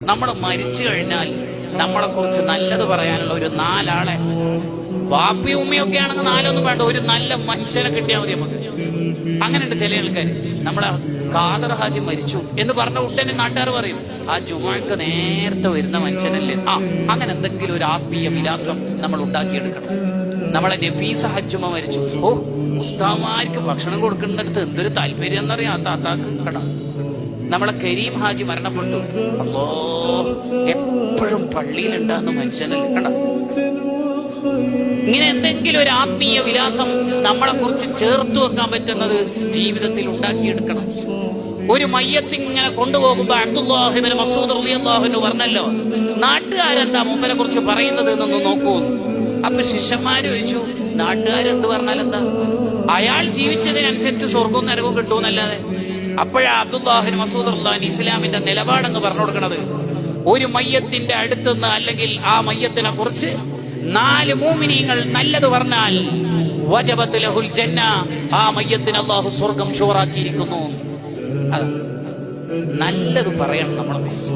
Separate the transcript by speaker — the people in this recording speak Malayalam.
Speaker 1: നമ്മൾ മരിച്ചു കഴിഞ്ഞാൽ നമ്മളെ കുറിച്ച് നല്ലത് പറയാനുള്ള ഒരു 4 ആളെ, വാപ്പയും ഉമ്മയൊക്കെ ആണെങ്കിൽ 4 ഒന്നും വേണ്ട, ഒരു നല്ല മനുഷ്യനെ കിട്ടിയാൽ മതി നമുക്ക്. അങ്ങനെയുണ്ട് ചില ആൾക്കാർ. നമ്മളെ ഖാദർ ഹാജി മരിച്ചു എന്ന് പറഞ്ഞ ഉടനെ നാട്ടുകാർ പറയും, ആ ജുമാക്ക് നേരത്തെ വരുന്ന മനുഷ്യനല്ലേ. അങ്ങനെ എന്തെങ്കിലും ഒരു ആത്മീയ വിലാസം നമ്മൾ ഉണ്ടാക്കിയെടുക്കണം. നമ്മളെ നഫീസ ഹജ്ജുമ മരിച്ചു, ഉസ്താമാർക്ക് ഭക്ഷണം കൊടുക്കുന്നിടത്ത് എന്തൊരു താല്പര്യം എന്നറിയാം ആ താത്താക്ക് കട. നമ്മളെ കരീം ഹാജി മരണപ്പെട്ടു, അല്ലോ എപ്പോഴും പള്ളിയിലുണ്ടാകുന്ന മനുഷ്യനല്ലേ കണ്ട. ഇങ്ങനെ എന്തെങ്കിലും ഒരു ആത്മീയ വിലാസം നമ്മളെ കുറിച്ച് ചേർത്ത് വെക്കാൻ പറ്റുന്നത് ജീവിതത്തിൽ ഉണ്ടാക്കിയെടുക്കണം. ഒരു മയ്യത്ത് ഇങ്ങനെ കൊണ്ടുപോകുമ്പോ അബ്ദുല്ലാഹി ഇബ്നു മസ്ഊദ് റളിയല്ലാഹു അൻഹു പറഞ്ഞല്ലോ, നാട്ടുകാരെന്താ മുമ്പനെ കുറിച്ച് പറയുന്നത് എന്നൊന്ന് നോക്കൂ. അപ്പൊ ശിഷ്യന്മാര് ചോദിച്ചു, നാട്ടുകാരെന്ത് പറഞ്ഞാൽ എന്താ, അയാൾ ജീവിച്ചതിനനുസരിച്ച് സ്വർഗവും നരകവും കിട്ടുമെന്നല്ലാതെ. അപ്പോഴാ അബ്ദുല്ലാഹി ഇബ്നു മസ്ഊദ് റളിയല്ലാഹു അൻഹു ഇസ്ലാമിന്റെ നിലപാടങ്ങ് പറഞ്ഞു കൊടുക്കണത്, ഒരു മയ്യത്തിന്റെ അടുത്തുനിന്ന് അല്ലെങ്കിൽ ആ മയ്യത്തിനെ കുറിച്ച് 4 മുഅ്മിനീങ്ങൾ നല്ലത് പറഞ്ഞാൽ വജബത് ലഹുൽ ജന്ന, ആ മയ്യത്തിന് അല്ലാഹു സ്വർഗം ഷുറാക്കിയിരിക്കുന്നു. നല്ലത് പറയണം നമ്മളെ കുറിച്ച്.